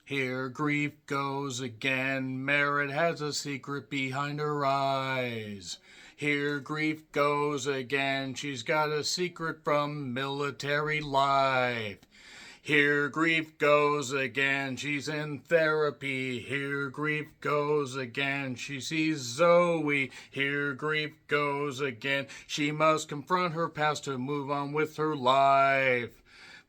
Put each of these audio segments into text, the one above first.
Here grief goes again. Merit has a secret behind her eyes. Here grief goes again. She's got a secret from military life. Here grief goes again. She's in therapy. Here grief goes again. She sees Zoe. Here grief goes again. She must confront her past to move on with her life.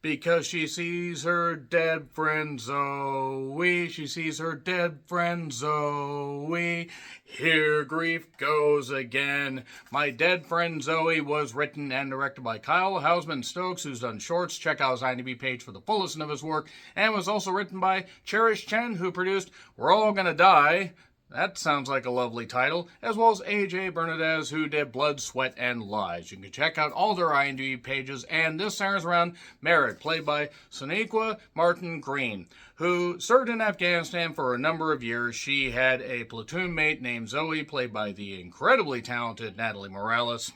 Because she sees her dead friend Zoe. She sees her dead friend Zoe. Here grief goes again. My Dead Friend Zoe was written and directed by Kyle Hausman Stokes, who's done shorts. Check out his IMDb page for the full list of his work. And was also written by Cherish Chen, who produced We're All Gonna Die. That sounds like a lovely title, as well as AJ Bernadez, who did Blood, Sweat, and Lies. You can check out all their IMDb pages, and this centers around Merritt, played by Sonequa Martin Green, who served in Afghanistan for a number of years. She had a platoon mate named Zoe, played by the incredibly talented Natalie Morales.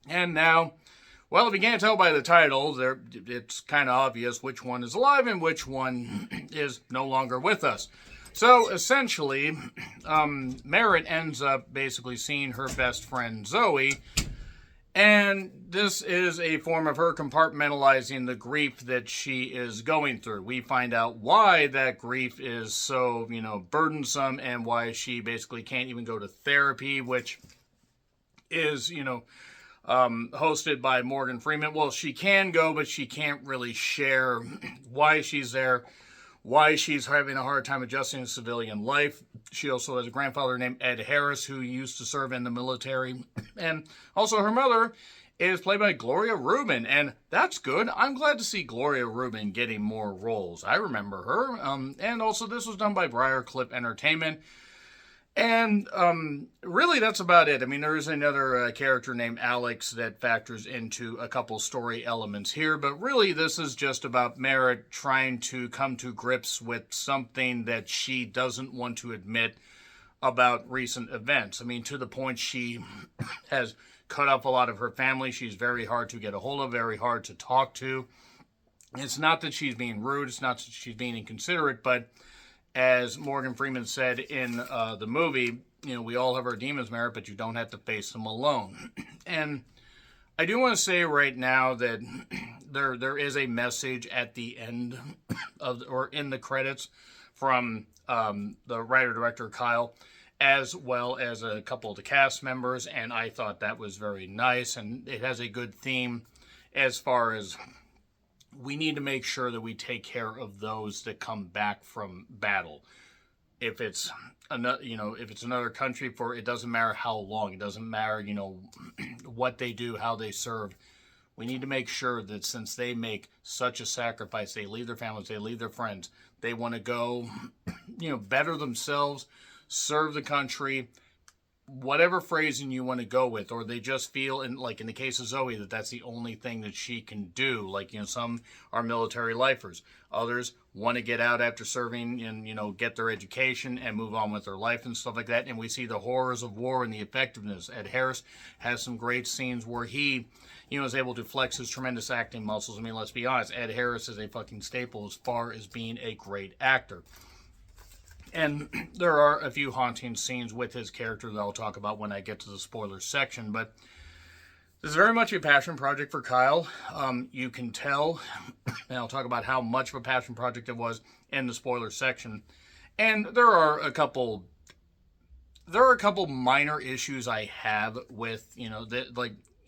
And now, well, if you can't tell by the title, it's kind of obvious which one is alive and which one is no longer with us. So essentially, Merritt ends up basically seeing her best friend Zoe, and this is a form of her compartmentalizing the grief that she is going through. We find out why that grief is so, burdensome, and why she basically can't even go to therapy, which is, hosted by Morgan Freeman. Well, she can go, but she can't really share why she's there, why she's having a hard time adjusting to civilian life. She also has a grandfather named Ed Harris, who used to serve in the military. And also her mother is played by Gloria Rubin, and that's good. I'm glad to see Gloria Rubin getting more roles. I remember her. And also this was done by Briarcliff Entertainment. And really, that's about it. I mean, there is another character named Alex that factors into a couple story elements here, but really, this is just about Merritt trying to come to grips with something that she doesn't want to admit about recent events. I mean, to the point she has cut off a lot of her family. She's very hard to get a hold of, very hard to talk to. It's not that she's being rude, it's not that she's being inconsiderate, but as Morgan Freeman said in the movie, we all have our demons, Merritt, but you don't have to face them alone. And I do want to say right now that there is a message at the end or in the credits from the writer-director Kyle, as well as a couple of the cast members, and I thought that was very nice, and it has a good theme as far as we need to make sure that we take care of those that come back from battle. If it's another country, for it doesn't matter how long, it doesn't matter, what they do, how they serve. We need to make sure that since they make such a sacrifice, they leave their families, they leave their friends, they want to go, better themselves, serve the country, whatever phrasing you want to go with, or they just feel, in the case of Zoe, that that's the only thing that she can do. Some are military lifers. Others want to get out after serving and, get their education and move on with their life and stuff like that. And we see the horrors of war and the effectiveness. Ed Harris has some great scenes where he, is able to flex his tremendous acting muscles. I mean, let's be honest, Ed Harris is a fucking staple as far as being a great actor. And there are a few haunting scenes with his character that I'll talk about when I get to the spoilers section. But this is very much a passion project for Kyle. You can tell, and I'll talk about how much of a passion project it was in the spoilers section. And there are a couple minor issues I have with,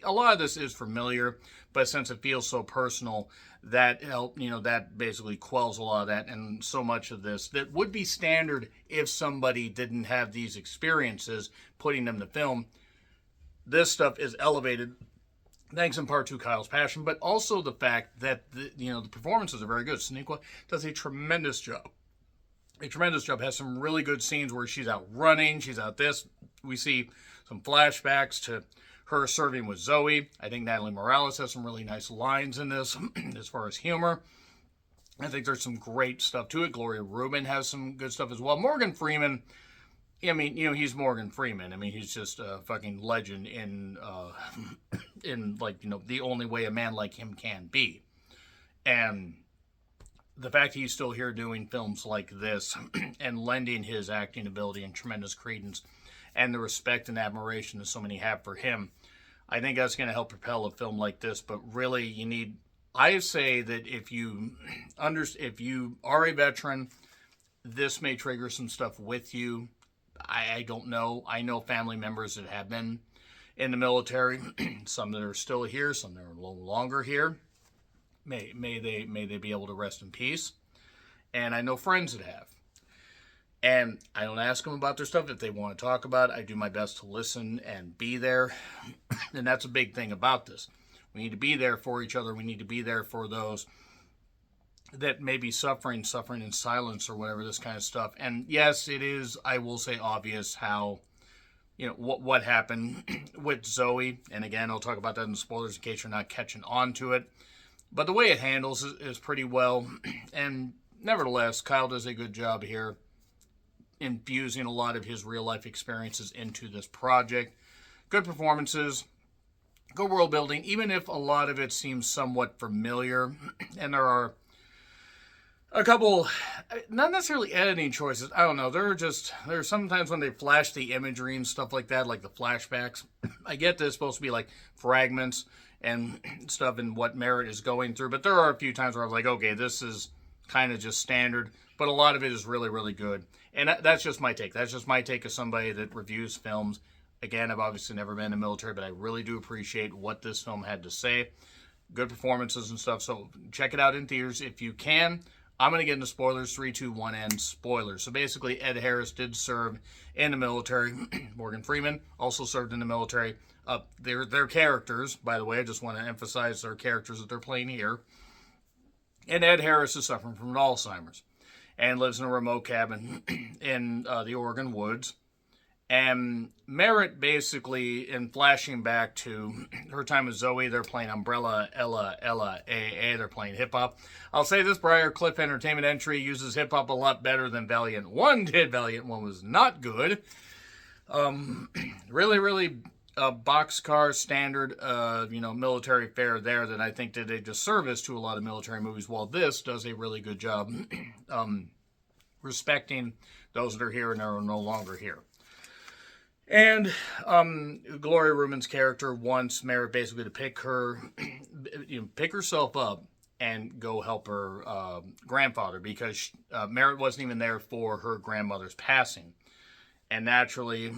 a lot of this is familiar, but since it feels so personal, that that basically quells a lot of that, and so much of this that would be standard if somebody didn't have these experiences, putting them to film. This stuff is elevated thanks in part to Kyle's passion, but also the fact that the performances are very good. Sonequa does a tremendous job. Has some really good scenes where she's out running, she's out this. We see some flashbacks to her serving with Zoe. I think Natalie Morales has some really nice lines in this as far as humor. I think there's some great stuff to it. Gloria Rubin has some good stuff as well. Morgan Freeman, I mean, he's Morgan Freeman. I mean, he's just a fucking legend in the only way a man like him can be. And the fact he's still here doing films like this and lending his acting ability and tremendous credence and the respect and admiration that so many have for him, I think that's going to help propel a film like this. But really, you need, I say that if you are a veteran, this may trigger some stuff with you. I don't know. I know family members that have been in the military, some that are still here, some that are a little longer here. May they be able to rest in peace. And I know friends that have. And I don't ask them about their stuff. If they want to talk about it, I do my best to listen and be there. And that's a big thing about this. We need to be there for each other. We need to be there for those that may be suffering in silence or whatever, this kind of stuff. And yes, it is, I will say, obvious how, what happened with Zoe. And again, I'll talk about that in the spoilers in case you're not catching on to it. But the way it handles is pretty well. And nevertheless, Kyle does a good job here infusing a lot of his real life experiences into this project. Good performances, good world building, even if a lot of it seems somewhat familiar. And there are a couple, not necessarily editing choices. I don't know. There's sometimes when they flash the imagery and stuff like that, like the flashbacks. I get that it's supposed to be like fragments and stuff and what Merritt is going through. But there are a few times where I was like, okay, this is kind of just standard. But a lot of it is really, really good. And that's just my take. That's just my take as somebody that reviews films. Again, I've obviously never been in the military, but I really do appreciate what this film had to say. Good performances and stuff. So check it out in theaters if you can. I'm going to get into spoilers. 3, 2, 1, and spoilers. So basically, Ed Harris did serve in the military. Morgan Freeman also served in the military. Their characters, by the way, I just want to emphasize their characters that they're playing here. And Ed Harris is suffering from Alzheimer's and lives in a remote cabin in the Oregon woods. And Merritt basically, in flashing back to her time with Zoe, they're playing Umbrella, Ella, AA, they're playing hip-hop. I'll say this, Briar Cliff Entertainment Entry uses hip-hop a lot better than Valiant 1 did. Valiant 1 was not good. Really boxcar standard, military fare there that I think did a disservice to a lot of military movies, while this does a really good job respecting those that are here and are no longer here. And Gloria Reuben's character wants Merritt basically to pick herself up and go help her grandfather, because Merritt wasn't even there for her grandmother's passing. And naturally,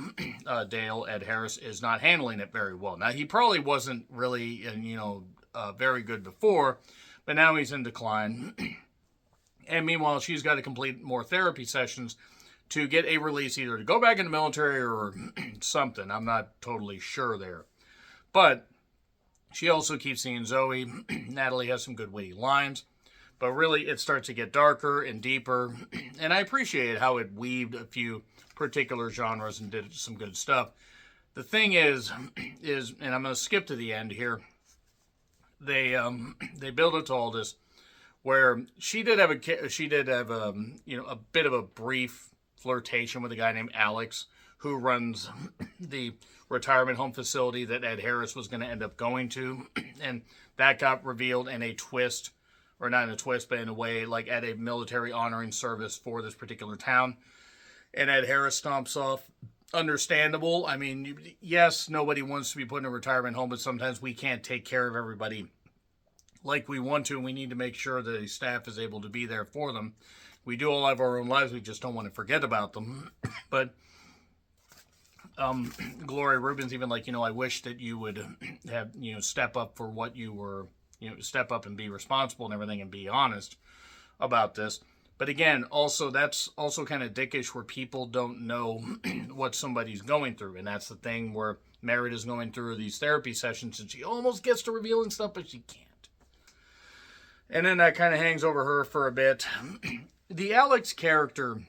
Dale, Ed Harris, is not handling it very well. Now, he probably wasn't really, very good before, but now he's in decline. And meanwhile, she's got to complete more therapy sessions to get a release, either to go back in the military or something. I'm not totally sure there. But she also keeps seeing Zoe. Natalie has some good witty lines. But really, it starts to get darker and deeper. And I appreciate how it weaved a few particular genres and did some good stuff. The thing is, and I'm going to skip to the end here, they build it to all this, where she did have a bit of a brief flirtation with a guy named Alex, who runs the retirement home facility that Ed Harris was going to end up going to. And that got revealed in a twist, or not in a twist, but in a way, like at a military honoring service for this particular town. And Ed Harris stomps off. Understandable. I mean, yes, nobody wants to be put in a retirement home, but sometimes we can't take care of everybody like we want to, and we need to make sure that the staff is able to be there for them. We do all have our own lives. We just don't want to forget about them. But Gloria Reuben's even like, I wish that you would have, step up for what you were, step up and be responsible and everything and be honest about this. But again, also, that's also kind of dickish where people don't know what somebody's going through. And that's the thing where Merritt is going through these therapy sessions and she almost gets to revealing stuff, but she can't. And then that kind of hangs over her for a bit. The Alex character,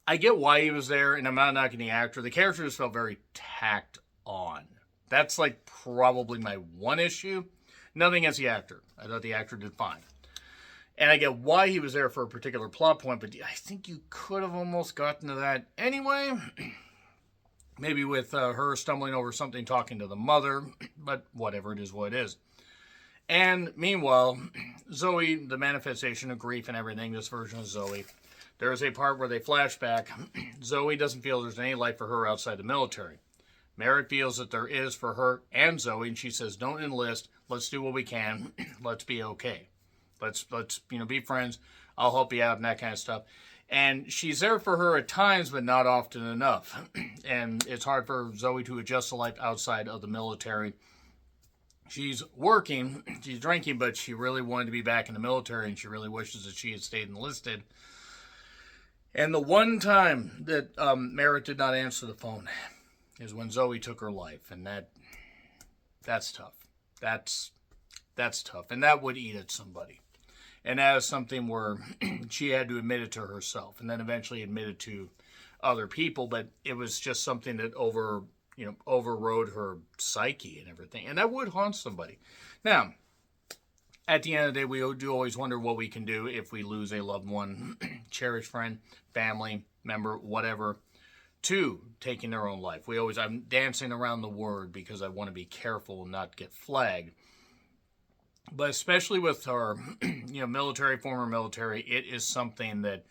I get why he was there, and I'm not knocking the actor. The character just felt very tacked on. That's like probably my one issue. Nothing against the actor. I thought the actor did fine. And I get why he was there for a particular plot point, but I think you could have almost gotten to that anyway. Maybe with her stumbling over something, talking to the mother, but whatever, it is what it is. And meanwhile, Zoe, the manifestation of grief and everything, this version of Zoe, there is a part where they flash back. Zoe doesn't feel there's any life for her outside the military. Merritt feels that there is for her and Zoe, and she says, "Don't enlist. Let's do what we can. Let's be okay. Let's be friends. I'll help you out," and that kind of stuff. And she's there for her at times, but not often enough. And it's hard for Zoe to adjust to life outside of the military. She's working, she's drinking, but she really wanted to be back in the military, and she really wishes that she had stayed enlisted. And the one time that Merritt did not answer the phone is when Zoe took her life, and that's tough. That's tough, and that would eat at somebody. And that is something where she had to admit it to herself, and then eventually admit it to other people. But it was just something that overrode her psyche and everything, and that would haunt somebody. Now, at the end of the day, we do always wonder what we can do if we lose a loved one, cherished friend, family member, whatever, to taking their own life. I'm dancing around the word because I want to be careful and not get flagged. But especially with our, military, former military, it is something that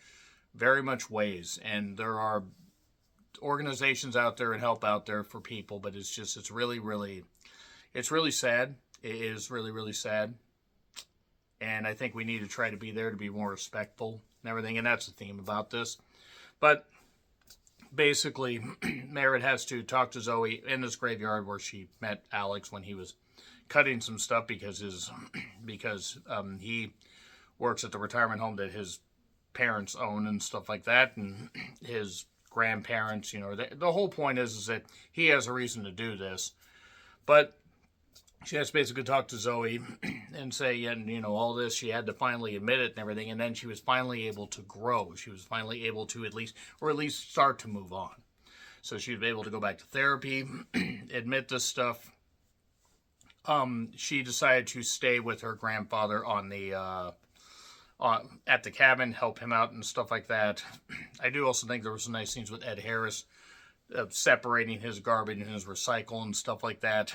very much weighs. And there are organizations out there and help out there for people, but it's really, really, it's really sad. It is really, really sad. And I think we need to try to be there to be more respectful and everything. And that's the theme about this. But basically, Merritt has to talk to Zoe in this graveyard where she met Alex when he was cutting some stuff because he works at the retirement home that his parents own and stuff like that, and his grandparents. The whole point is that he has a reason to do this, but she has to basically talk to Zoe and say, and all this. She had to finally admit it and everything, and then she was finally able to grow. She was finally able to at least start to move on. So she was able to go back to therapy, admit this stuff. She decided to stay with her grandfather at the cabin, help him out and stuff like that. I do also think there were some nice scenes with Ed Harris, separating his garbage and his recycle and stuff like that,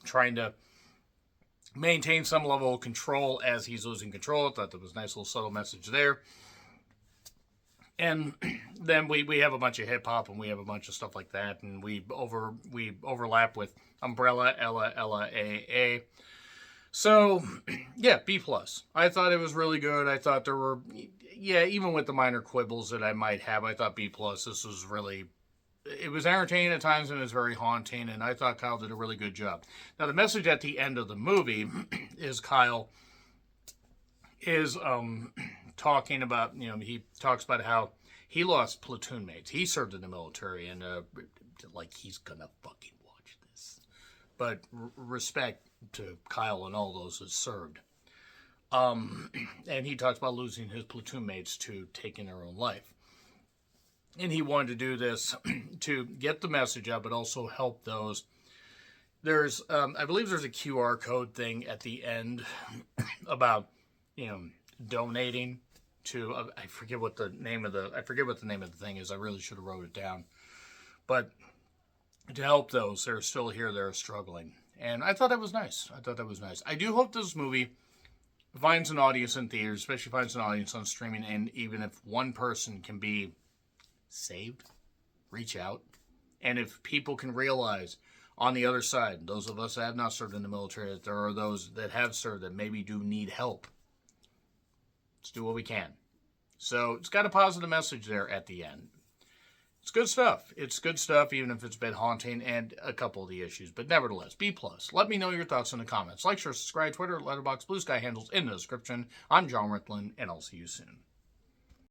trying to maintain some level of control as he's losing control. I thought there was a nice little subtle message there. And then we have a bunch of hip hop and we have a bunch of stuff like that, and we overlap with Umbrella, Ella, A. So yeah, B+. I thought it was really good. I thought there were, even with the minor quibbles that I might have, I thought B+. This was really, it was entertaining at times and it was very haunting, and I thought Kyle did a really good job. Now the message at the end of the movie is Kyle is talking about, he talks about how he lost platoon mates. He served in the military, and he's gonna fucking watch this. But respect to Kyle and all those that served. And he talks about losing his platoon mates to taking their own life. And he wanted to do this to get the message out, but also help those. There's, I believe there's a QR code thing at the end about, donating to, I forget what the name of the thing is. I really should have wrote it down. But to help those that are still here, that are struggling. And I thought that was nice. I do hope this movie finds an audience in theaters, especially finds an audience on streaming, and even if one person can be saved, reach out. And if people can realize on the other side, those of us that have not served in the military, that there are those that have served that maybe do need help. Let's do what we can. So it's got a positive message there at the end. It's good stuff. Even if it's been haunting and a couple of the issues. But nevertheless, B+. Let me know your thoughts in the comments. Like, share, subscribe, Twitter, Letterboxd, Blue Sky handles in the description. I'm John Ricklin, and I'll see you soon.